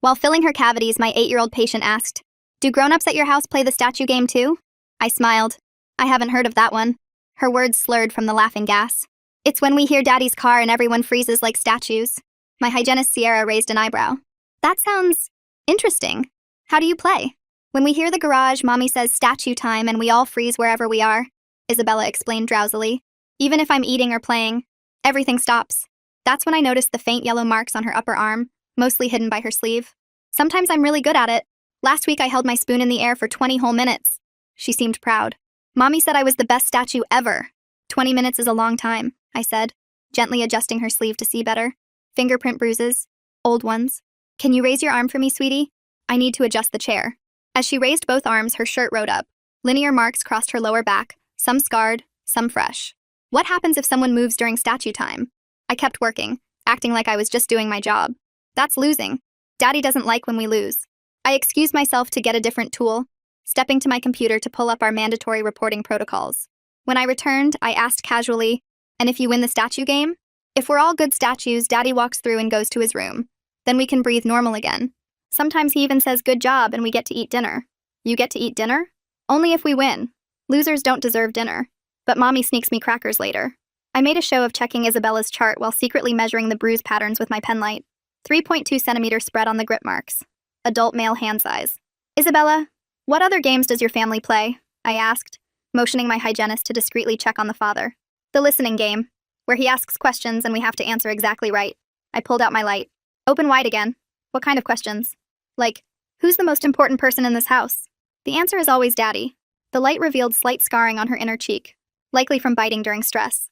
While filling her cavities, my 8-year-old patient asked, "Do grown-ups at your house play the statue game too?" I smiled. "I haven't heard of that one." Her words slurred from the laughing gas. "It's when we hear Daddy's car and everyone freezes like statues." My hygienist Sierra raised an eyebrow. "That sounds interesting. How do you play?" "When we hear the garage, Mommy says statue time and we all freeze wherever we are," Isabella explained drowsily. "Even if I'm eating or playing, everything stops." That's when I noticed the faint yellow marks on her upper arm, mostly hidden by her sleeve. "Sometimes I'm really good at it. Last week I held my spoon in the air for 20 whole minutes." She seemed proud. "Mommy said I was the best statue ever." 20 minutes is a long time," I said, gently adjusting her sleeve to see better. "Fingerprint bruises. Old ones. Can you raise your arm for me, sweetie? I need to adjust the chair." As she raised both arms, her shirt rode up. Linear marks crossed her lower back, some scarred, some fresh. What happens if someone moves during statue time? I kept working, acting like I was just doing my job. That's losing. Daddy doesn't like when we lose. I excused myself to get a different tool, stepping to my computer to pull up our mandatory reporting protocols. When I returned, I asked casually, "And if you win the statue game?" "If we're all good statues, Daddy walks through and goes to his room. Then we can breathe normal again. Sometimes he even says good job and we get to eat dinner." "You get to eat dinner?" "Only if we win. Losers don't deserve dinner. But Mommy sneaks me crackers later." I made a show of checking Isabella's chart while secretly measuring the bruise patterns with my penlight. 3.2 centimeters spread on the grip marks. Adult male hand size. "Isabella, what other games does your family play?" I asked, motioning my hygienist to discreetly check on the father. "The listening game, where he asks questions and we have to answer exactly right." I pulled out my light. "Open wide again." "What kind of questions?" "Like, who's the most important person in this house?" "The answer is always Daddy." The light revealed slight scarring on her inner cheek, likely from biting during stress.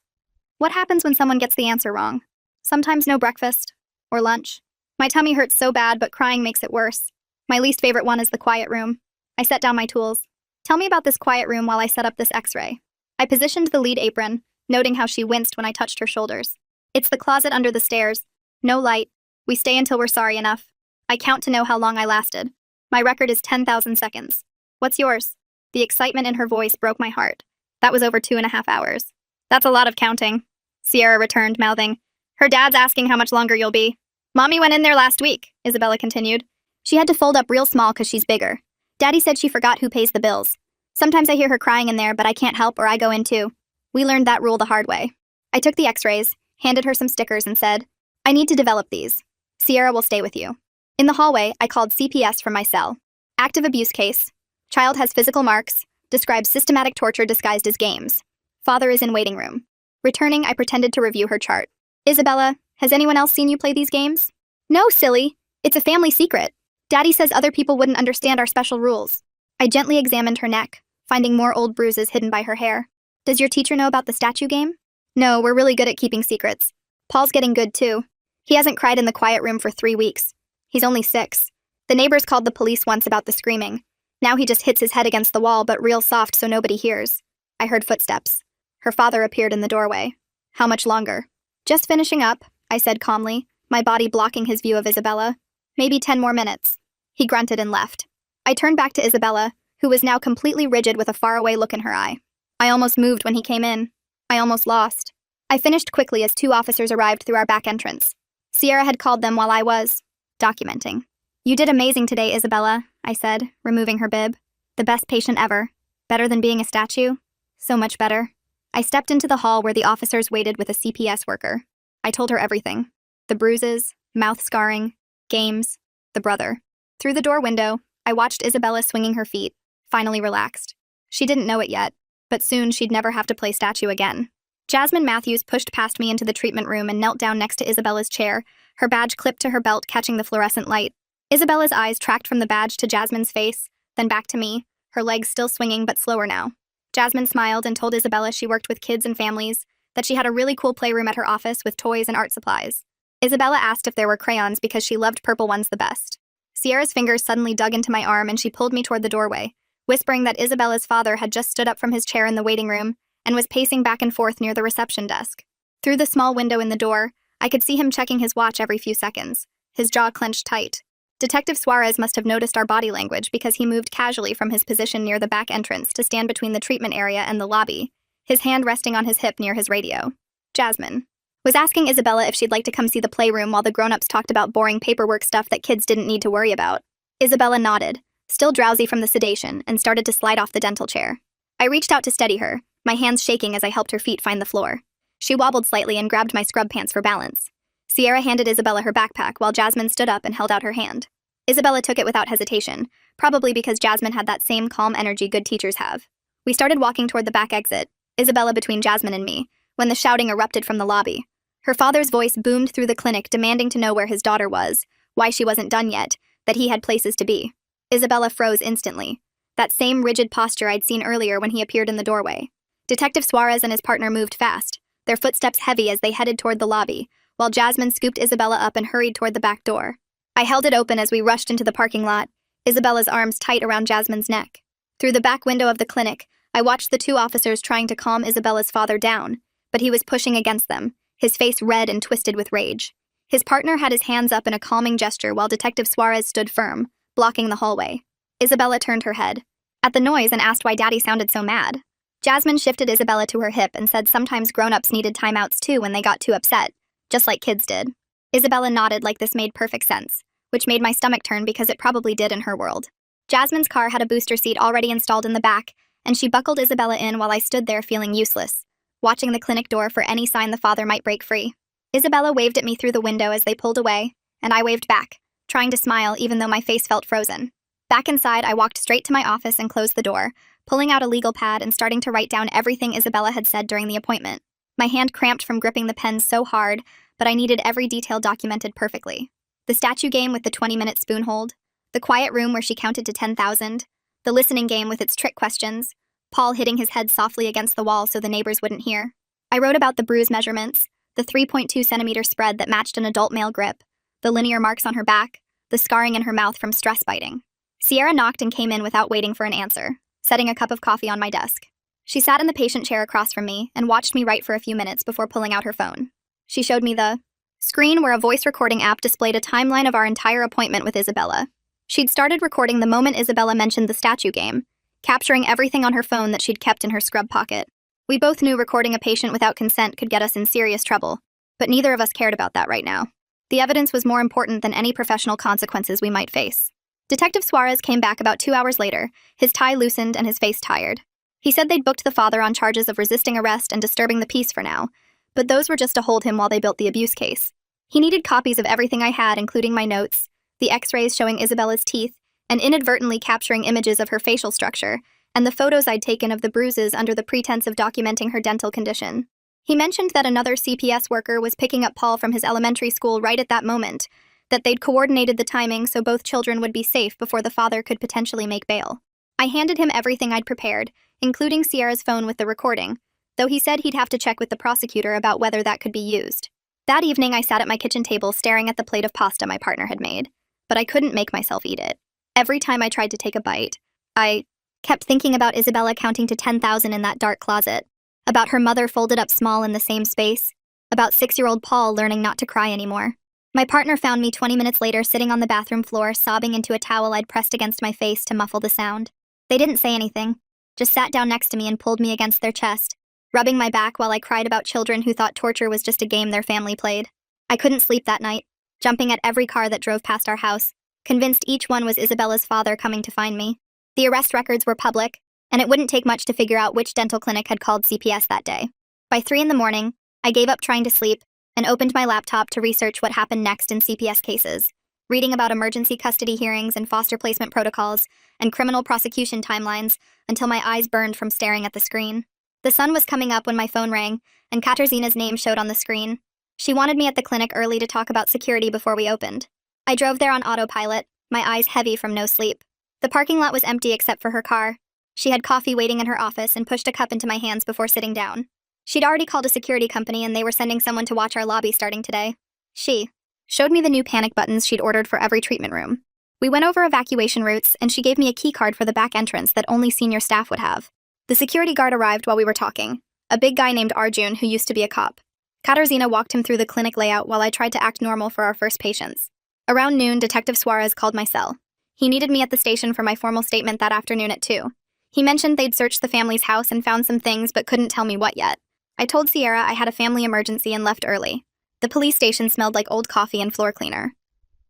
"What happens when someone gets the answer wrong?" "Sometimes no breakfast. Or lunch. My tummy hurts so bad, but crying makes it worse. My least favorite one is the quiet room." I set down my tools. "Tell me about this quiet room while I set up this x-ray." I positioned the lead apron, noting how she winced when I touched her shoulders. "It's the closet under the stairs. No light. We stay until we're sorry enough. I count to know how long I lasted. My record is 10,000 seconds. What's yours?" The excitement in her voice broke my heart. "That was over 2.5 hours." "That's a lot of counting," Sierra returned, mouthing, "Her dad's asking how much longer you'll be." "Mommy went in there last week," Isabella continued. "She had to fold up real small because she's bigger. Daddy said she forgot who pays the bills. Sometimes I hear her crying in there, but I can't help or I go in too. We learned that rule the hard way." I took the x-rays, handed her some stickers and said, "I need to develop these. Sierra will stay with you." In the hallway, I called CPS from my cell. "Active abuse case. Child has physical marks. Describes systematic torture disguised as games. Father is in waiting room." Returning, I pretended to review her chart. "Isabella, has anyone else seen you play these games?" "No, silly. It's a family secret. Daddy says other people wouldn't understand our special rules." I gently examined her neck, finding more old bruises hidden by her hair. "Does your teacher know about the statue game?" "No, we're really good at keeping secrets. Paul's getting good too. He hasn't cried in the quiet room for 3 weeks. He's only 6. The neighbors called the police once about the screaming. Now he just hits his head against the wall, but real soft so nobody hears." I heard footsteps. Her father appeared in the doorway. "How much longer?" "Just finishing up," I said calmly, my body blocking his view of Isabella. "Maybe 10 more minutes." He grunted and left. I turned back to Isabella, who was now completely rigid with a faraway look in her eye. I almost moved when he came in. I almost lost. I finished quickly as 2 officers arrived through our back entrance. Sierra had called them while I was documenting. "You did amazing today, Isabella," I said, removing her bib. "The best patient ever. Better than being a statue? So much better." I stepped into the hall where the officers waited with a CPS worker. I told her everything. The bruises, mouth scarring, games, the brother. Through the door window, I watched Isabella swinging her feet, finally relaxed. She didn't know it yet, but soon she'd never have to play statue again. Jasmine Matthews pushed past me into the treatment room and knelt down next to Isabella's chair, her badge clipped to her belt catching the fluorescent light. Isabella's eyes tracked from the badge to Jasmine's face, then back to me, her legs still swinging but slower now. Jasmine smiled and told Isabella she worked with kids and families, that she had a really cool playroom at her office with toys and art supplies. Isabella asked if there were crayons because she loved purple ones the best. Sierra's fingers suddenly dug into my arm and she pulled me toward the doorway, whispering that Isabella's father had just stood up from his chair in the waiting room and was pacing back and forth near the reception desk. Through the small window in the door, I could see him checking his watch every few seconds, his jaw clenched tight. Detective Suarez must have noticed our body language because he moved casually from his position near the back entrance to stand between the treatment area and the lobby, his hand resting on his hip near his radio. "Jasmine, Was asking Isabella if she'd like to come see the playroom while the grown-ups talked about boring paperwork stuff that kids didn't need to worry about. Isabella nodded, still drowsy from the sedation, and started to slide off the dental chair. I reached out to steady her, my hands shaking as I helped her feet find the floor. She wobbled slightly and grabbed my scrub pants for balance. Sierra handed Isabella her backpack while Jasmine stood up and held out her hand. Isabella took it without hesitation, probably because Jasmine had that same calm energy good teachers have. We started walking toward the back exit, Isabella between Jasmine and me, when the shouting erupted from the lobby. Her father's voice boomed through the clinic demanding to know where his daughter was, why she wasn't done yet, that he had places to be. Isabella froze instantly. That same rigid posture I'd seen earlier when he appeared in the doorway. Detective Suarez and his partner moved fast, their footsteps heavy as they headed toward the lobby, while Jasmine scooped Isabella up and hurried toward the back door. I held it open as we rushed into the parking lot, Isabella's arms tight around Jasmine's neck. Through the back window of the clinic, I watched the two officers trying to calm Isabella's father down, but he was pushing against them, his face red and twisted with rage. His partner had his hands up in a calming gesture while Detective Suarez stood firm, blocking the hallway. Isabella turned her head at the noise and asked why Daddy sounded so mad. Jasmine shifted Isabella to her hip and said sometimes grown-ups needed timeouts too when they got too upset, just like kids did. Isabella nodded like this made perfect sense, which made my stomach turn because it probably did in her world. Jasmine's car had a booster seat already installed in the back, and she buckled Isabella in while I stood there feeling useless, watching the clinic door for any sign the father might break free. Isabella waved at me through the window as they pulled away, and I waved back, trying to smile even though my face felt frozen. Back inside, I walked straight to my office and closed the door, pulling out a legal pad and starting to write down everything Isabella had said during the appointment. My hand cramped from gripping the pen so hard, but I needed every detail documented perfectly. The statue game with the 20-minute spoon hold, the quiet room where she counted to 10,000, the listening game with its trick questions, Paul hitting his head softly against the wall so the neighbors wouldn't hear. I wrote about the bruise measurements, the 3.2-centimeter spread that matched an adult male grip, the linear marks on her back, the scarring in her mouth from stress biting. Sierra knocked and came in without waiting for an answer, setting a cup of coffee on my desk. She sat in the patient chair across from me and watched me write for a few minutes before pulling out her phone. She showed me the screen where a voice recording app displayed a timeline of our entire appointment with Isabella. She'd started recording the moment Isabella mentioned the statue game, capturing everything on her phone that she'd kept in her scrub pocket. We both knew recording a patient without consent could get us in serious trouble, but neither of us cared about that right now. The evidence was more important than any professional consequences we might face. Detective Suarez came back about 2 hours later, his tie loosened and his face tired. He said they'd booked the father on charges of resisting arrest and disturbing the peace for now, but those were just to hold him while they built the abuse case. He needed copies of everything I had, including my notes, the x-rays showing Isabella's teeth, and inadvertently capturing images of her facial structure, and the photos I'd taken of the bruises under the pretense of documenting her dental condition. He mentioned that another CPS worker was picking up Paul from his elementary school right at that moment, that they'd coordinated the timing so both children would be safe before the father could potentially make bail. I handed him everything I'd prepared, including Sierra's phone with the recording, though he said he'd have to check with the prosecutor about whether that could be used. That evening, I sat at my kitchen table staring at the plate of pasta my partner had made, but I couldn't make myself eat it. Every time I tried to take a bite, I kept thinking about Isabella counting to 10,000 in that dark closet, about her mother folded up small in the same space, about 6-year-old Paul learning not to cry anymore. My partner found me 20 minutes later sitting on the bathroom floor, sobbing into a towel I'd pressed against my face to muffle the sound. They didn't say anything, just sat down next to me and pulled me against their chest, rubbing my back while I cried about children who thought torture was just a game their family played. I couldn't sleep that night, jumping at every car that drove past our house, convinced each one was Isabella's father coming to find me. The arrest records were public, and it wouldn't take much to figure out which dental clinic had called CPS that day. By 3 a.m, I gave up trying to sleep and opened my laptop to research what happened next in CPS cases, reading about emergency custody hearings and foster placement protocols and criminal prosecution timelines until my eyes burned from staring at the screen. The sun was coming up when my phone rang, and Katarzina's name showed on the screen. She wanted me at the clinic early to talk about security before we opened. I drove there on autopilot, my eyes heavy from no sleep. The parking lot was empty except for her car. She had coffee waiting in her office and pushed a cup into my hands before sitting down. She'd already called a security company and they were sending someone to watch our lobby starting today. She showed me the new panic buttons she'd ordered for every treatment room. We went over evacuation routes and she gave me a key card for the back entrance that only senior staff would have. The security guard arrived while we were talking, a big guy named Arjun who used to be a cop. Katarzina walked him through the clinic layout while I tried to act normal for our first patients. Around noon, Detective Suarez called my cell. He needed me at the station for my formal statement that afternoon at 2. He mentioned they'd searched the family's house and found some things but couldn't tell me what yet. I told Sierra I had a family emergency and left early. The police station smelled like old coffee and floor cleaner.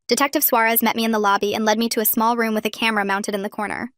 Detective Suarez met me in the lobby and led me to a small room with a camera mounted in the corner.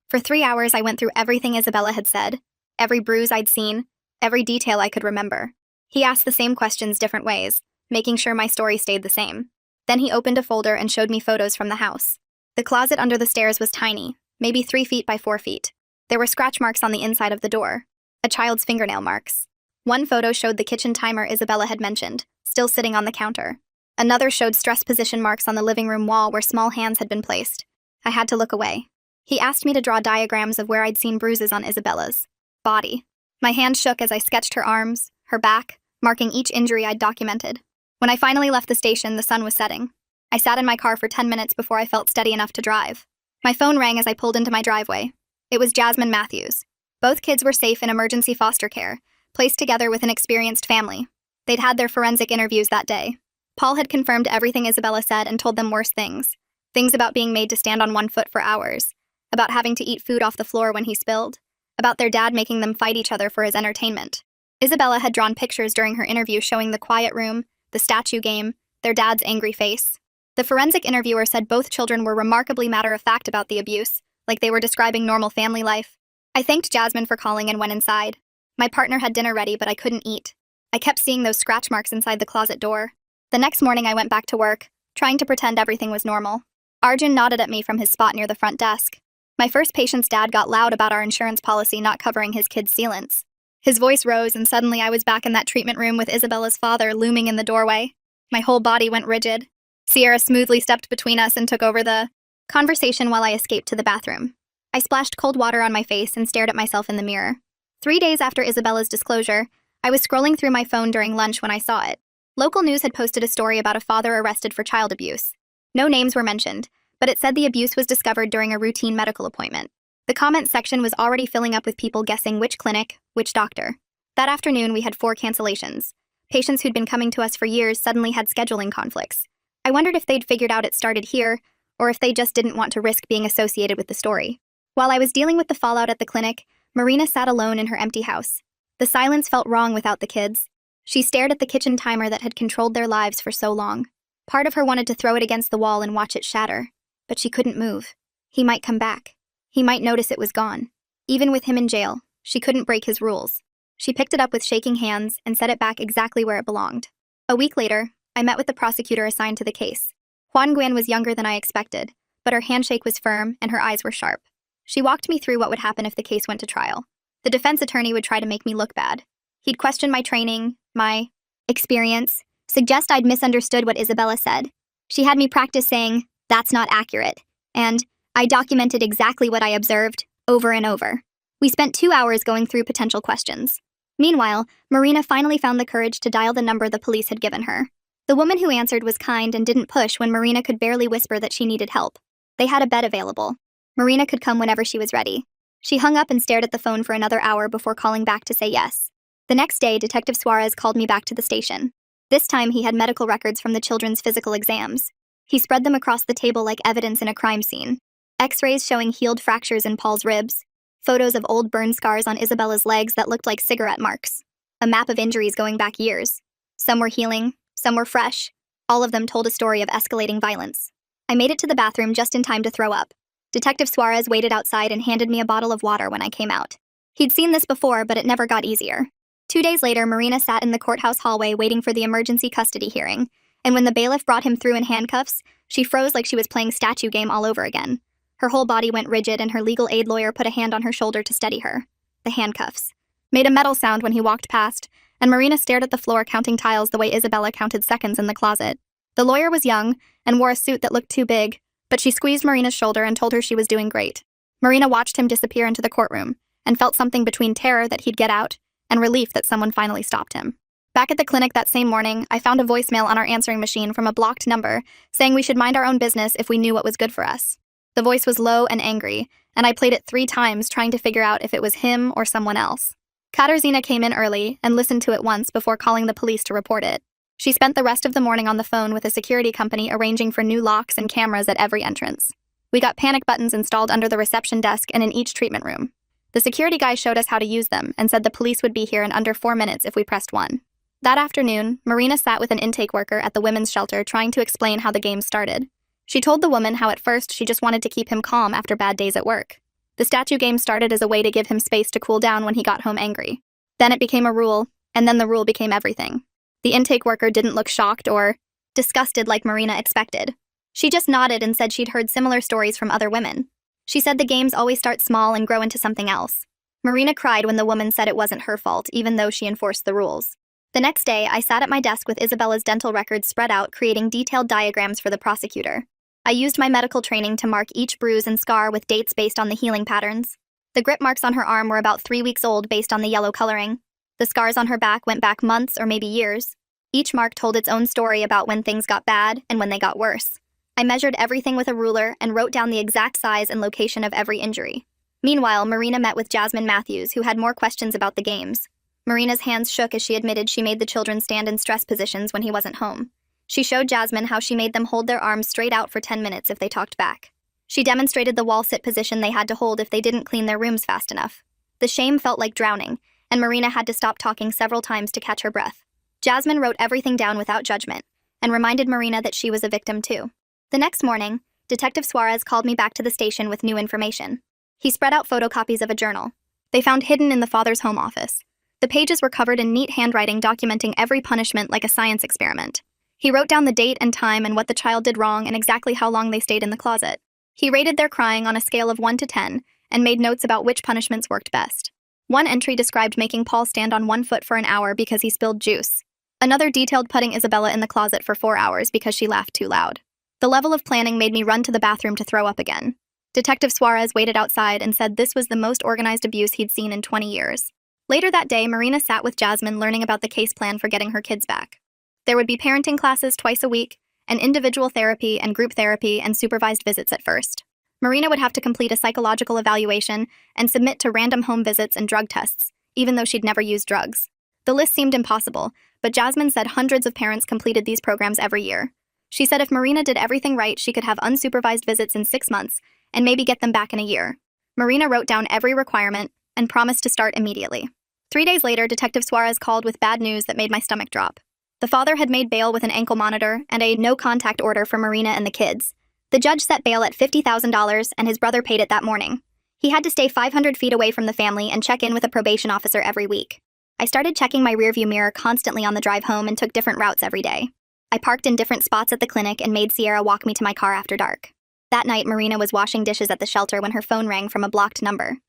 For 3 hours, I went through everything Isabella had said, every bruise I'd seen, every detail I could remember. He asked the same questions different ways, making sure my story stayed the same. Then he opened a folder and showed me photos from the house. The closet under the stairs was tiny, maybe 3 feet by 4 feet. There were scratch marks on the inside of the door, a child's fingernail marks. One photo showed the kitchen timer Isabella had mentioned, still sitting on the counter. Another showed stress position marks on the living room wall where small hands had been placed. I had to look away. He asked me to draw diagrams of where I'd seen bruises on Isabella's body. My hand shook as I sketched her arms, her back, marking each injury I'd documented. When I finally left the station, the sun was setting. I sat in my car for 10 minutes before I felt steady enough to drive. My phone rang as I pulled into my driveway. It was Jasmine Matthews. Both kids were safe in emergency foster care, placed together with an experienced family. They'd had their forensic interviews that day. Paul had confirmed everything Isabella said and told them worse things. Things about being made to stand on one foot for hours, about having to eat food off the floor when he spilled, about their dad making them fight each other for his entertainment. Isabella had drawn pictures during her interview showing the quiet room, the statue game, their dad's angry face. The forensic interviewer said both children were remarkably matter-of-fact about the abuse, like they were describing normal family life. I thanked Jasmine for calling and went inside. My partner had dinner ready, but I couldn't eat. I kept seeing those scratch marks inside the closet door. The next morning I went back to work, trying to pretend everything was normal. Arjun nodded at me from his spot near the front desk. My first patient's dad got loud about our insurance policy not covering his kid's sealants. His voice rose, and suddenly I was back in that treatment room with Isabella's father looming in the doorway. My whole body went rigid. Sierra smoothly stepped between us and took over the conversation while I escaped to the bathroom. I splashed cold water on my face and stared at myself in the mirror. 3 days after Isabella's disclosure, I was scrolling through my phone during lunch when I saw it. Local news had posted a story about a father arrested for child abuse. No names were mentioned, but it said the abuse was discovered during a routine medical appointment. The comment section was already filling up with people guessing which clinic, which doctor. That afternoon, we had 4 cancellations. Patients who'd been coming to us for years suddenly had scheduling conflicts. I wondered if they'd figured out it started here, or if they just didn't want to risk being associated with the story. While I was dealing with the fallout at the clinic, Marina sat alone in her empty house. The silence felt wrong without the kids. She stared at the kitchen timer that had controlled their lives for so long. Part of her wanted to throw it against the wall and watch it shatter, but she couldn't move. He might come back. He might notice it was gone. Even with him in jail, she couldn't break his rules. She picked it up with shaking hands and set it back exactly where it belonged. A week later, I met with the prosecutor assigned to the case. Juan Nguyen was younger than I expected, but her handshake was firm and her eyes were sharp. She walked me through what would happen if the case went to trial. The defense attorney would try to make me look bad. He'd question my training, my experience, suggest I'd misunderstood what Isabella said. She had me practice saying, "That's not accurate," and I documented exactly what I observed, over and over. We spent 2 hours going through potential questions. Meanwhile, Marina finally found the courage to dial the number the police had given her. The woman who answered was kind and didn't push when Marina could barely whisper that she needed help. They had a bed available. Marina could come whenever she was ready. She hung up and stared at the phone for another hour before calling back to say yes. The next day, Detective Suarez called me back to the station. This time, he had medical records from the children's physical exams. He spread them across the table like evidence in a crime scene. X-rays showing healed fractures in Paul's ribs, photos of old burn scars on Isabella's legs that looked like cigarette marks, a map of injuries going back years. Some were healing, some were fresh. All of them told a story of escalating violence. I made it to the bathroom just in time to throw up. Detective Suarez waited outside and handed me a bottle of water when I came out. He'd seen this before, but it never got easier. 2 days later, Marina sat in the courthouse hallway waiting for the emergency custody hearing, and when the bailiff brought him through in handcuffs, she froze like she was playing statue game all over again. Her whole body went rigid, and her legal aid lawyer put a hand on her shoulder to steady her. The handcuffs made a metal sound when he walked past, and Marina stared at the floor counting tiles the way Isabella counted seconds in the closet. The lawyer was young and wore a suit that looked too big, but she squeezed Marina's shoulder and told her she was doing great. Marina watched him disappear into the courtroom and felt something between terror that he'd get out and relief that someone finally stopped him. Back at the clinic that same morning, I found a voicemail on our answering machine from a blocked number saying we should mind our own business if we knew what was good for us. The voice was low and angry, and I played it 3 times trying to figure out if it was him or someone else. Katarzyna came in early and listened to it once before calling the police to report it. She spent the rest of the morning on the phone with a security company arranging for new locks and cameras at every entrance. We got panic buttons installed under the reception desk and in each treatment room. The security guy showed us how to use them and said the police would be here in under 4 minutes if we pressed 1. That afternoon, Marina sat with an intake worker at the women's shelter trying to explain how the game started. She told the woman how at first she just wanted to keep him calm after bad days at work. The statue game started as a way to give him space to cool down when he got home angry. Then it became a rule, and then the rule became everything. The intake worker didn't look shocked or disgusted like Marina expected. She just nodded and said she'd heard similar stories from other women. She said the games always start small and grow into something else. Marina cried when the woman said it wasn't her fault, even though she enforced the rules. The next day, I sat at my desk with Isabella's dental records spread out, creating detailed diagrams for the prosecutor. I used my medical training to mark each bruise and scar with dates based on the healing patterns. The grip marks on her arm were about 3 weeks old based on the yellow coloring. The scars on her back went back months or maybe years. Each mark told its own story about when things got bad and when they got worse. I measured everything with a ruler and wrote down the exact size and location of every injury. Meanwhile, Marina met with Jasmine Matthews, who had more questions about the games. Marina's hands shook as she admitted she made the children stand in stress positions when he wasn't home. She showed Jasmine how she made them hold their arms straight out for 10 minutes if they talked back. She demonstrated the wall sit position they had to hold if they didn't clean their rooms fast enough. The shame felt like drowning, and Marina had to stop talking several times to catch her breath. Jasmine wrote everything down without judgment, and reminded Marina that she was a victim too. The next morning, Detective Suarez called me back to the station with new information. He spread out photocopies of a journal. They found hidden in the father's home office. The pages were covered in neat handwriting documenting every punishment like a science experiment. He wrote down the date and time and what the child did wrong and exactly how long they stayed in the closet. He rated their crying on a scale of 1 to 10 and made notes about which punishments worked best. One entry described making Paul stand on 1 foot for an hour because he spilled juice. Another detailed putting Isabella in the closet for 4 hours because she laughed too loud. The level of planning made me run to the bathroom to throw up again. Detective Suarez waited outside and said this was the most organized abuse he'd seen in 20 years. Later that day, Marina sat with Jasmine learning about the case plan for getting her kids back. There would be parenting classes twice a week, and individual therapy and group therapy and supervised visits at first. Marina would have to complete a psychological evaluation and submit to random home visits and drug tests, even though she'd never used drugs. The list seemed impossible, but Jasmine said hundreds of parents completed these programs every year. She said if Marina did everything right, she could have unsupervised visits in 6 months and maybe get them back in a year. Marina wrote down every requirement and promised to start immediately. 3 days later, Detective Suarez called with bad news that made my stomach drop. The father had made bail with an ankle monitor and a no-contact order for Marina and the kids. The judge set bail at $50,000 and his brother paid it that morning. He had to stay 500 feet away from the family and check in with a probation officer every week. I started checking my rearview mirror constantly on the drive home and took different routes every day. I parked in different spots at the clinic and made Sierra walk me to my car after dark. That night, Marina was washing dishes at the shelter when her phone rang from a blocked number.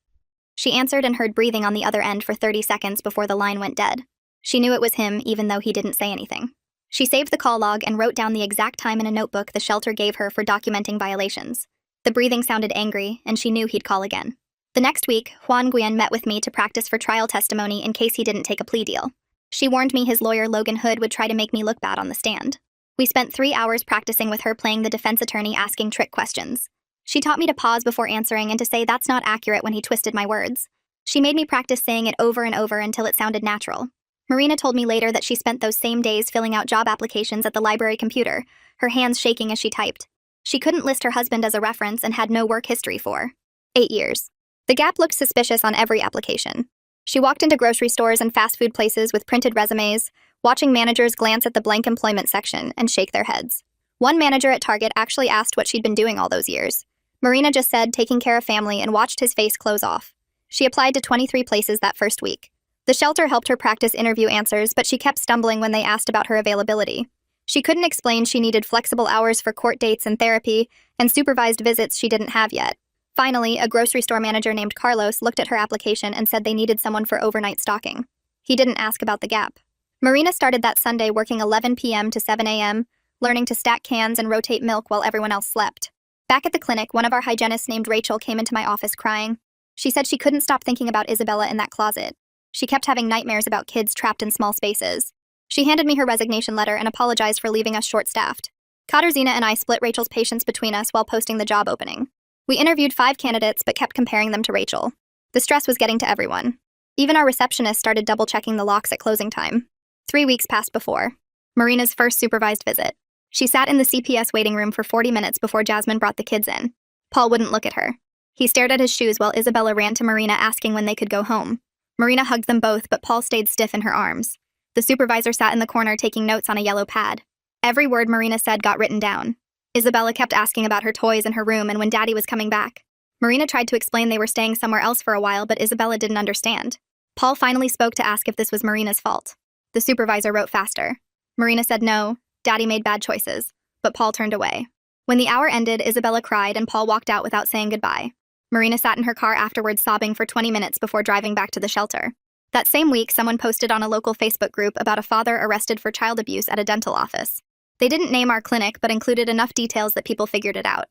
She answered and heard breathing on the other end for 30 seconds before the line went dead. She knew it was him, even though he didn't say anything. She saved the call log and wrote down the exact time in a notebook the shelter gave her for documenting violations. The breathing sounded angry, and she knew he'd call again. The next week, Juan Guillen met with me to practice for trial testimony in case he didn't take a plea deal. She warned me his lawyer Logan Hood would try to make me look bad on the stand. We spent 3 hours practicing with her playing the defense attorney asking trick questions. She taught me to pause before answering and to say that's not accurate when he twisted my words. She made me practice saying it over and over until it sounded natural. Marina told me later that she spent those same days filling out job applications at the library computer, her hands shaking as she typed. She couldn't list her husband as a reference and had no work history for 8 years. The gap looked suspicious on every application. She walked into grocery stores and fast food places with printed resumes, watching managers glance at the blank employment section and shake their heads. One manager at Target actually asked what she'd been doing all those years. Marina just said taking care of family and watched his face close off. She applied to 23 places that first week. The shelter helped her practice interview answers, but she kept stumbling when they asked about her availability. She couldn't explain she needed flexible hours for court dates and therapy, and supervised visits she didn't have yet. Finally, a grocery store manager named Carlos looked at her application and said they needed someone for overnight stocking. He didn't ask about the gap. Marina started that Sunday working 11 p.m. to 7 a.m., learning to stack cans and rotate milk while everyone else slept. Back at the clinic, one of our hygienists named Rachel came into my office crying. She said she couldn't stop thinking about Isabella in that closet. She kept having nightmares about kids trapped in small spaces. She handed me her resignation letter and apologized for leaving us short-staffed. Katarzyna and I split Rachel's patients between us while posting the job opening. We interviewed 5 candidates but kept comparing them to Rachel. The stress was getting to everyone. Even our receptionist started double-checking the locks at closing time. 3 weeks passed before Marina's first supervised visit. She sat in the CPS waiting room for 40 minutes before Jasmine brought the kids in. Paul wouldn't look at her. He stared at his shoes while Isabella ran to Marina asking when they could go home. Marina hugged them both, but Paul stayed stiff in her arms. The supervisor sat in the corner taking notes on a yellow pad. Every word Marina said got written down. Isabella kept asking about her toys in her room and when Daddy was coming back. Marina tried to explain they were staying somewhere else for a while, but Isabella didn't understand. Paul finally spoke to ask if this was Marina's fault. The supervisor wrote faster. Marina said no, Daddy made bad choices, but Paul turned away. When the hour ended, Isabella cried and Paul walked out without saying goodbye. Marina sat in her car afterwards sobbing for 20 minutes before driving back to the shelter. That same week, someone posted on a local Facebook group about a father arrested for child abuse at a dental office. They didn't name our clinic, but included enough details that people figured it out.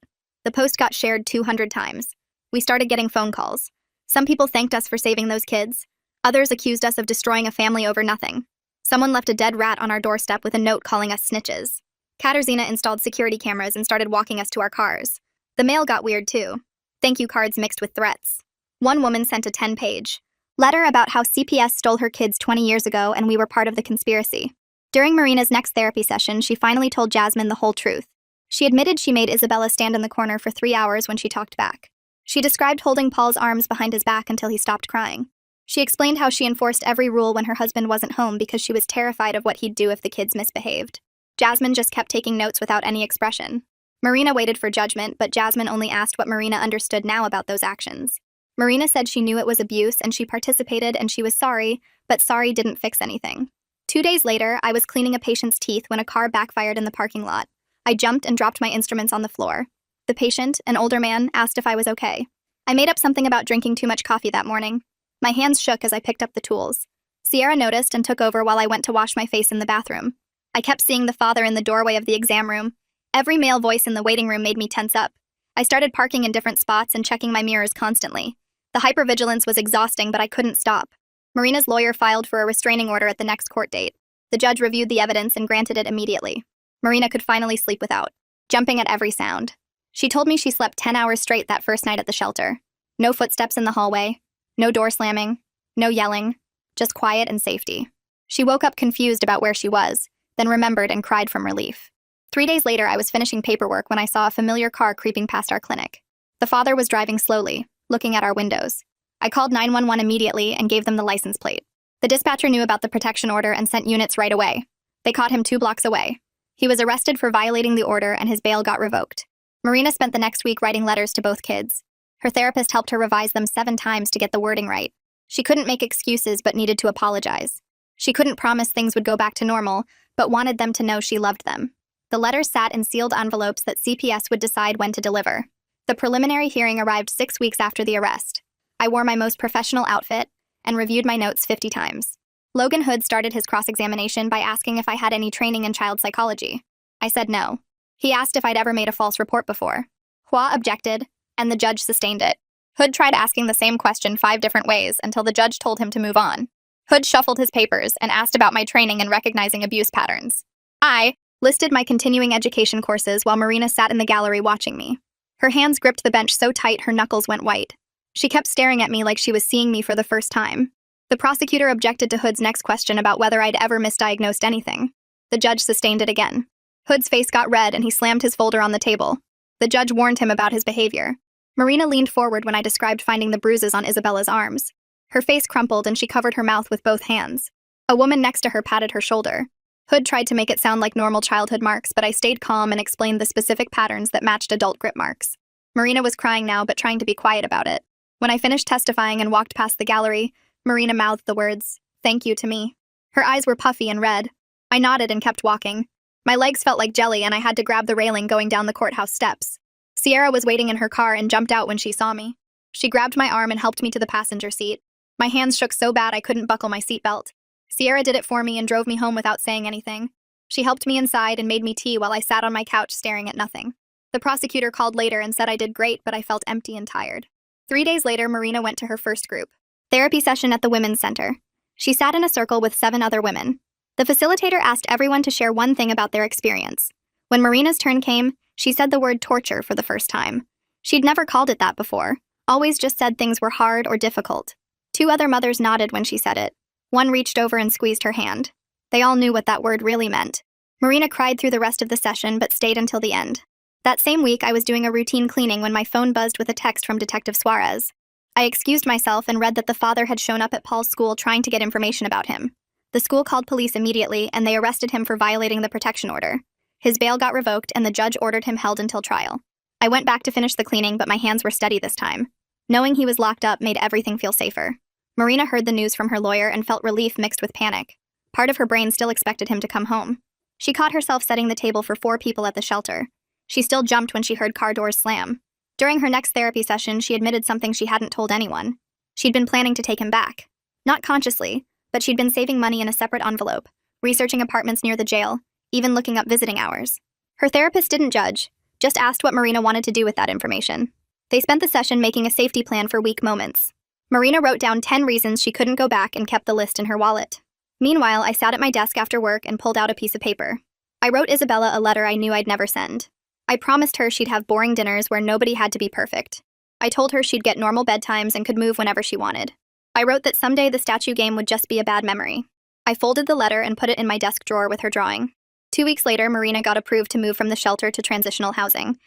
The post got shared 200 times. We started getting phone calls. Some people thanked us for saving those kids. Others accused us of destroying a family over nothing. Someone left a dead rat on our doorstep with a note calling us snitches. Katarzyna installed security cameras and started walking us to our cars. The mail got weird too. Thank you cards mixed with threats. One woman sent a 10-page letter about how CPS stole her kids 20 years ago and we were part of the conspiracy. During Marina's next therapy session, she finally told Jasmine the whole truth. She admitted she made Isabella stand in the corner for 3 hours when she talked back. She described holding Paul's arms behind his back until he stopped crying. She explained how she enforced every rule when her husband wasn't home because she was terrified of what he'd do if the kids misbehaved. Jasmine just kept taking notes without any expression. Marina waited for judgment, but Jasmine only asked what Marina understood now about those actions. Marina said she knew it was abuse and she participated and she was sorry, but sorry didn't fix anything. 2 days later, I was cleaning a patient's teeth when a car backfired in the parking lot. I jumped and dropped my instruments on the floor. The patient, an older man, asked if I was okay. I made up something about drinking too much coffee that morning. My hands shook as I picked up the tools. Sierra noticed and took over while I went to wash my face in the bathroom. I kept seeing the father in the doorway of the exam room. Every male voice in the waiting room made me tense up. I started parking in different spots and checking my mirrors constantly. The hypervigilance was exhausting, but I couldn't stop. Marina's lawyer filed for a restraining order at the next court date. The judge reviewed the evidence and granted it immediately. Marina could finally sleep without jumping at every sound. She told me she slept 10 hours straight that first night at the shelter. No footsteps in the hallway, no door slamming, no yelling, just quiet and safety. She woke up confused about where she was, then remembered and cried from relief. 3 days later, I was finishing paperwork when I saw a familiar car creeping past our clinic. The father was driving slowly, looking at our windows. I called 911 immediately and gave them the license plate. The dispatcher knew about the protection order and sent units right away. They caught him 2 blocks away. He was arrested for violating the order and his bail got revoked. Marina spent the next week writing letters to both kids. Her therapist helped her revise them 7 times to get the wording right. She couldn't make excuses but needed to apologize. She couldn't promise things would go back to normal, but wanted them to know she loved them. The letters sat in sealed envelopes that CPS would decide when to deliver. The preliminary hearing arrived 6 weeks after the arrest. I wore my most professional outfit and reviewed my notes 50 times. Logan Hood started his cross-examination by asking if I had any training in child psychology. I said no. He asked if I'd ever made a false report before. Hua objected, and the judge sustained it. Hood tried asking the same question 5 different ways until the judge told him to move on. Hood shuffled his papers and asked about my training in recognizing abuse patterns. I listed my continuing education courses while Marina sat in the gallery watching me. Her hands gripped the bench so tight her knuckles went white. She kept staring at me like she was seeing me for the first time. The prosecutor objected to Hood's next question about whether I'd ever misdiagnosed anything. The judge sustained it again. Hood's face got red and he slammed his folder on the table. The judge warned him about his behavior. Marina leaned forward when I described finding the bruises on Isabella's arms. Her face crumpled and she covered her mouth with both hands. A woman next to her patted her shoulder. Hood tried to make it sound like normal childhood marks, but I stayed calm and explained the specific patterns that matched adult grip marks. Marina was crying now, but trying to be quiet about it. When I finished testifying and walked past the gallery, Marina mouthed the words, "Thank you," to me. Her eyes were puffy and red. I nodded and kept walking. My legs felt like jelly and I had to grab the railing going down the courthouse steps. Sierra was waiting in her car and jumped out when she saw me. She grabbed my arm and helped me to the passenger seat. My hands shook so bad I couldn't buckle my seatbelt. Sierra did it for me and drove me home without saying anything. She helped me inside and made me tea while I sat on my couch staring at nothing. The prosecutor called later and said I did great, but I felt empty and tired. 3 days later, Marina went to her first group therapy session at the Women's Center. She sat in a circle with 7 other women. The facilitator asked everyone to share one thing about their experience. When Marina's turn came, she said the word torture for the first time. She'd never called it that before, always just said things were hard or difficult. 2 other mothers nodded when she said it. One reached over and squeezed her hand. They all knew what that word really meant. Marina cried through the rest of the session but stayed until the end. That same week, I was doing a routine cleaning when my phone buzzed with a text from Detective Suarez. I excused myself and read that the father had shown up at Paul's school trying to get information about him. The school called police immediately, and they arrested him for violating the protection order. His bail got revoked, and the judge ordered him held until trial. I went back to finish the cleaning, but my hands were steady this time. Knowing he was locked up made everything feel safer. Marina heard the news from her lawyer and felt relief mixed with panic. Part of her brain still expected him to come home. She caught herself setting the table for 4 people at the shelter. She still jumped when she heard car doors slam. During her next therapy session, she admitted something she hadn't told anyone. She'd been planning to take him back. Not consciously, but she'd been saving money in a separate envelope, researching apartments near the jail, even looking up visiting hours. Her therapist didn't judge, just asked what Marina wanted to do with that information. They spent the session making a safety plan for weak moments. Marina wrote down 10 reasons she couldn't go back and kept the list in her wallet. Meanwhile, I sat at my desk after work and pulled out a piece of paper. I wrote Isabella a letter I knew I'd never send. I promised her she'd have boring dinners where nobody had to be perfect. I told her she'd get normal bedtimes and could move whenever she wanted. I wrote that someday the statue game would just be a bad memory. I folded the letter and put it in my desk drawer with her drawing. 2 weeks later, Marina got approved to move from the shelter to transitional housing.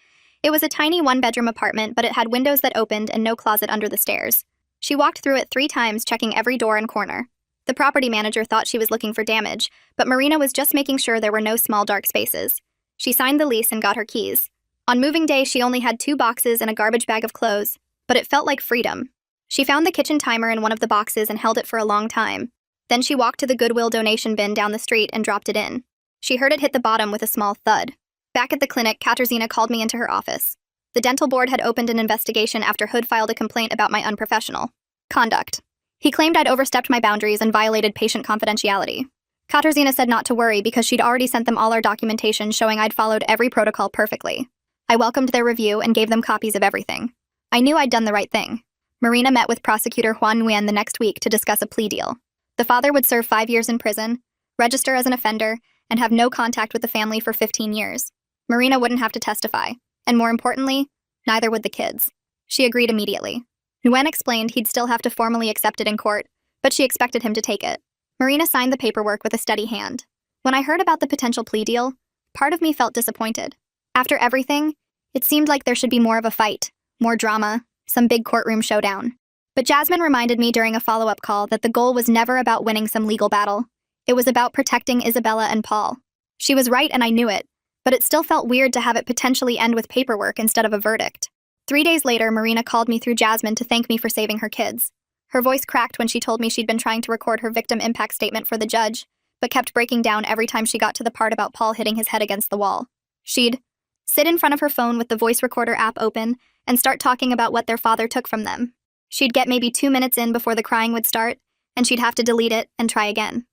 It was a tiny 1-bedroom apartment, but it had windows that opened and no closet under the stairs. She walked through it 3 times, checking every door and corner. The property manager thought she was looking for damage, but Marina was just making sure there were no small dark spaces. She signed the lease and got her keys. On moving day, she only had 2 boxes and a garbage bag of clothes, but it felt like freedom. She found the kitchen timer in one of the boxes and held it for a long time. Then she walked to the Goodwill donation bin down the street and dropped it in. She heard it hit the bottom with a small thud. Back at the clinic, Katarzyna called me into her office. The dental board had opened an investigation after Hood filed a complaint about my unprofessional conduct. He claimed I'd overstepped my boundaries and violated patient confidentiality. Katarzyna said not to worry because she'd already sent them all our documentation showing I'd followed every protocol perfectly. I welcomed their review and gave them copies of everything. I knew I'd done the right thing. Marina met with prosecutor Juan Nguyen the next week to discuss a plea deal. The father would serve 5 years in prison, register as an offender, and have no contact with the family for 15 years. Marina wouldn't have to testify, and more importantly, neither would the kids. She agreed immediately. Nguyen explained he'd still have to formally accept it in court, but she expected him to take it. Marina signed the paperwork with a steady hand. When I heard about the potential plea deal, part of me felt disappointed. After everything, it seemed like there should be more of a fight, more drama, some big courtroom showdown. But Jasmine reminded me during a follow-up call that the goal was never about winning some legal battle. It was about protecting Isabella and Paul. She was right and I knew it, but it still felt weird to have it potentially end with paperwork instead of a verdict. 3 days later, Marina called me through Jasmine to thank me for saving her kids. Her voice cracked when she told me she'd been trying to record her victim impact statement for the judge, but kept breaking down every time she got to the part about Paul hitting his head against the wall. She'd sit in front of her phone with the voice recorder app open and start talking about what their father took from them. She'd get maybe 2 minutes in before the crying would start, and she'd have to delete it and try again.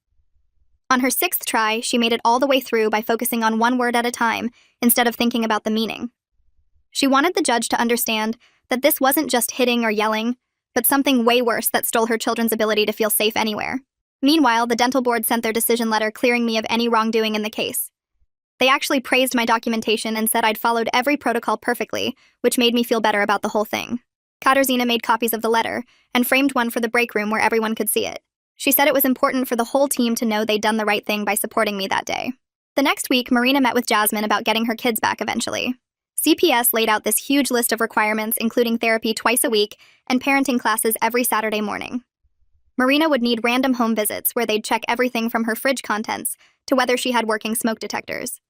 On her 6th try, she made it all the way through by focusing on one word at a time instead of thinking about the meaning. She wanted the judge to understand that this wasn't just hitting or yelling, but something way worse that stole her children's ability to feel safe anywhere. Meanwhile, the dental board sent their decision letter clearing me of any wrongdoing in the case. They actually praised my documentation and said I'd followed every protocol perfectly, which made me feel better about the whole thing. Katarzyna made copies of the letter and framed one for the break room where everyone could see it. She said it was important for the whole team to know they'd done the right thing by supporting me that day. The next week, Marina met with Jasmine about getting her kids back eventually. CPS laid out this huge list of requirements, including therapy twice a week and parenting classes every Saturday morning. Marina would need random home visits where they'd check everything from her fridge contents to whether she had working smoke detectors.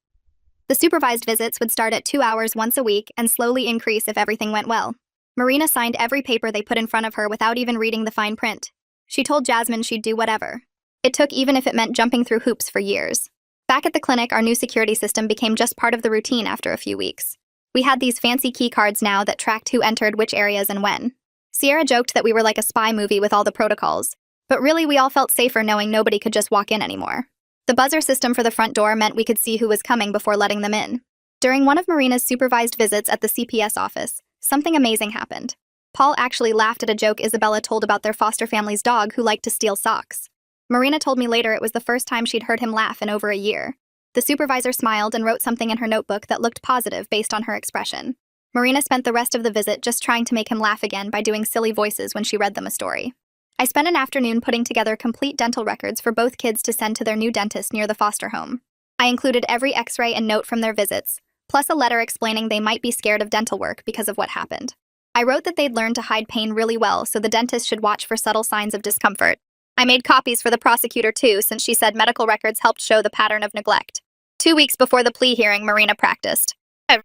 The supervised visits would start at 2 hours once a week and slowly increase if everything went well. Marina signed every paper they put in front of her without even reading the fine print. She told Jasmine she'd do whatever. It took even if it meant jumping through hoops for years. Back at the clinic, our new security system became just part of the routine after a few weeks. We had these fancy key cards now that tracked who entered which areas and when. Sierra joked that we were like a spy movie with all the protocols, but really we all felt safer knowing nobody could just walk in anymore. The buzzer system for the front door meant we could see who was coming before letting them in. During one of Marina's supervised visits at the CPS office, something amazing happened. Paul actually laughed at a joke Isabella told about their foster family's dog who liked to steal socks. Marina told me later it was the first time she'd heard him laugh in over a year. The supervisor smiled and wrote something in her notebook that looked positive based on her expression. Marina spent the rest of the visit just trying to make him laugh again by doing silly voices when she read them a story. I spent an afternoon putting together complete dental records for both kids to send to their new dentist near the foster home. I included every x-ray and note from their visits, plus a letter explaining they might be scared of dental work because of what happened. I wrote that they'd learned to hide pain really well, so the dentist should watch for subtle signs of discomfort. I made copies for the prosecutor too, since she said medical records helped show the pattern of neglect. 2 weeks before the plea hearing, Marina practiced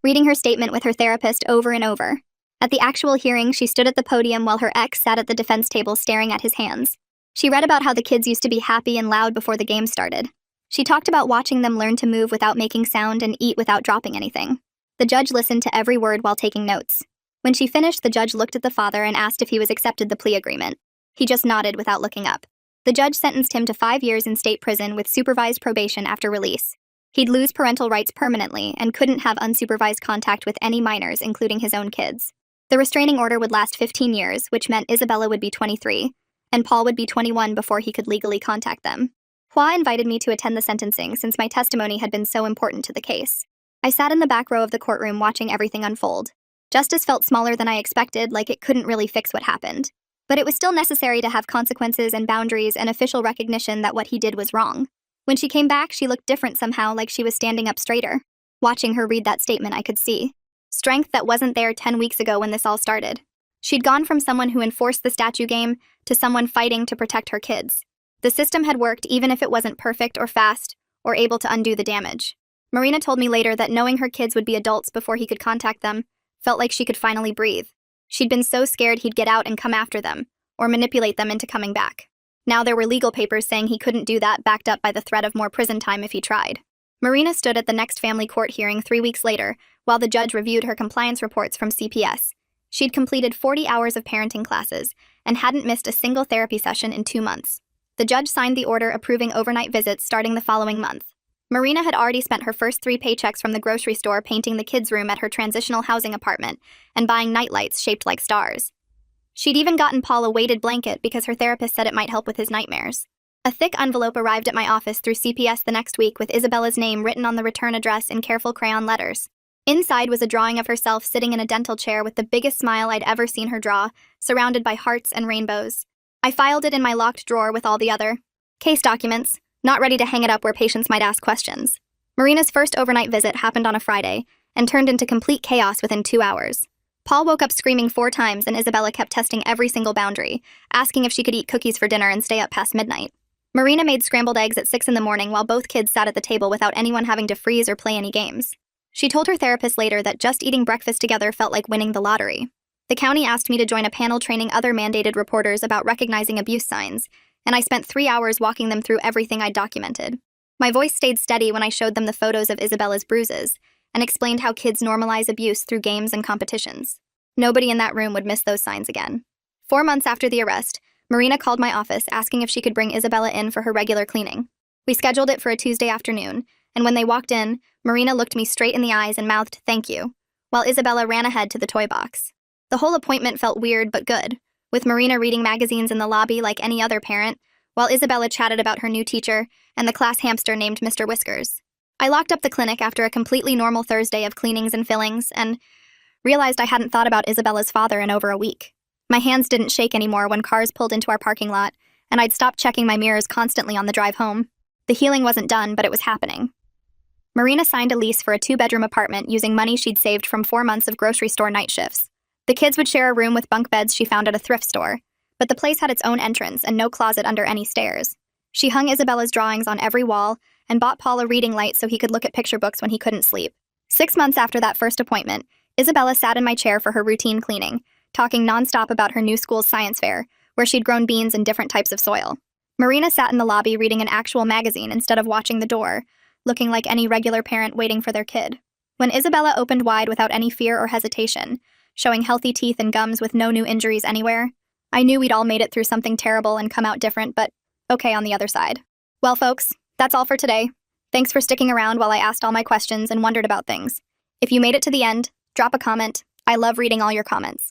reading her statement with her therapist over and over. At the actual hearing, she stood at the podium while her ex sat at the defense table staring at his hands. She read about how the kids used to be happy and loud before the game started. She talked about watching them learn to move without making sound and eat without dropping anything. The judge listened to every word while taking notes. When she finished, the judge looked at the father and asked if he was accepted the plea agreement. He just nodded without looking up. The judge sentenced him to 5 years in state prison with supervised probation after release. He'd lose parental rights permanently and couldn't have unsupervised contact with any minors, including his own kids. The restraining order would last 15 years, which meant Isabella would be 23, and Paul would be 21 before he could legally contact them. Hua invited me to attend the sentencing since my testimony had been so important to the case. I sat in the back row of the courtroom watching everything unfold. Justice felt smaller than I expected, like it couldn't really fix what happened. But it was still necessary to have consequences and boundaries and official recognition that what he did was wrong. When she came back, she looked different somehow, like she was standing up straighter. Watching her read that statement, I could see strength that wasn't there 10 weeks ago when this all started. She'd gone from someone who enforced the statue game to someone fighting to protect her kids. The system had worked even if it wasn't perfect or fast or able to undo the damage. Marina told me later that knowing her kids would be adults before he could contact them felt like she could finally breathe. She'd been so scared he'd get out and come after them, or manipulate them into coming back. Now there were legal papers saying he couldn't do that, backed up by the threat of more prison time if he tried. Marina stood at the next family court hearing 3 weeks later, while the judge reviewed her compliance reports from CPS. She'd completed 40 hours of parenting classes, and hadn't missed a single therapy session in 2 months. The judge signed the order approving overnight visits starting the following month. Marina had already spent her first 3 paychecks from the grocery store painting the kids' room at her transitional housing apartment and buying nightlights shaped like stars. She'd even gotten Paul a weighted blanket because her therapist said it might help with his nightmares. A thick envelope arrived at my office through CPS the next week with Isabella's name written on the return address in careful crayon letters. Inside was a drawing of herself sitting in a dental chair with the biggest smile I'd ever seen her draw, surrounded by hearts and rainbows. I filed it in my locked drawer with all the other case documents, not ready to hang it up where patients might ask questions. Marina's first overnight visit happened on a Friday and turned into complete chaos within 2 hours. Paul woke up screaming 4 times and Isabella kept testing every single boundary, asking if she could eat cookies for dinner and stay up past midnight. Marina made scrambled eggs at 6 in the morning while both kids sat at the table without anyone having to freeze or play any games. She told her therapist later that just eating breakfast together felt like winning the lottery. The county asked me to join a panel training other mandated reporters about recognizing abuse signs, and I spent 3 hours walking them through everything I'd documented. My voice stayed steady when I showed them the photos of Isabella's bruises and explained how kids normalize abuse through games and competitions. Nobody in that room would miss those signs again. 4 months after the arrest, Marina called my office asking if she could bring Isabella in for her regular cleaning. We scheduled it for a Tuesday afternoon, and when they walked in, Marina looked me straight in the eyes and mouthed "thank you," while Isabella ran ahead to the toy box. The whole appointment felt weird but good, with Marina reading magazines in the lobby like any other parent, while Isabella chatted about her new teacher and the class hamster named Mr. Whiskers. I locked up the clinic after a completely normal Thursday of cleanings and fillings and realized I hadn't thought about Isabella's father in over a week. My hands didn't shake anymore when cars pulled into our parking lot, and I'd stopped checking my mirrors constantly on the drive home. The healing wasn't done, but it was happening. Marina signed a lease for a 2-bedroom apartment using money she'd saved from 4 months of grocery store night shifts. The kids would share a room with bunk beds she found at a thrift store, but the place had its own entrance and no closet under any stairs. She hung Isabella's drawings on every wall and bought Paul a reading light so he could look at picture books when he couldn't sleep. 6 months after that first appointment, Isabella sat in my chair for her routine cleaning, talking nonstop about her new school's science fair, where she'd grown beans in different types of soil. Marina sat in the lobby reading an actual magazine instead of watching the door, looking like any regular parent waiting for their kid. When Isabella opened wide without any fear or hesitation, showing healthy teeth and gums with no new injuries anywhere, I knew we'd all made it through something terrible and come out different, but okay on the other side. Well, folks, that's all for today. Thanks for sticking around while I asked all my questions and wondered about things. If you made it to the end, drop a comment. I love reading all your comments.